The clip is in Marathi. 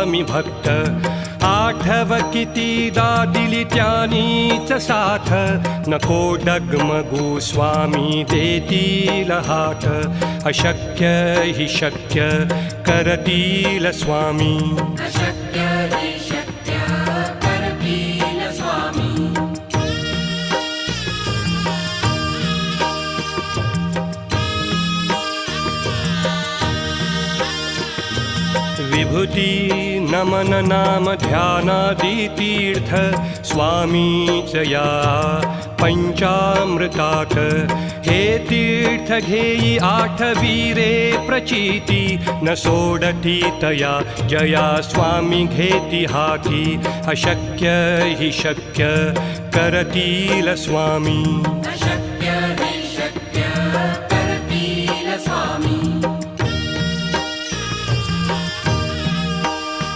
स्वामी भक्त आठव कितीदा दिली त्यानीच साथ नको डगमगू स्वामी देतील हात अशक्य हि शक्य करतील स्वामी अशक्य हि शक्य करतील स्वामी विभूती नमन नाम ध्यानादि तीर्थ स्वामीच या पंचामृतात हे तीर्थ घेई आठवीरे प्रचिती न सोडती तया जया स्वामी घेती हाती अशक्य हि शक्य करतील स्वामी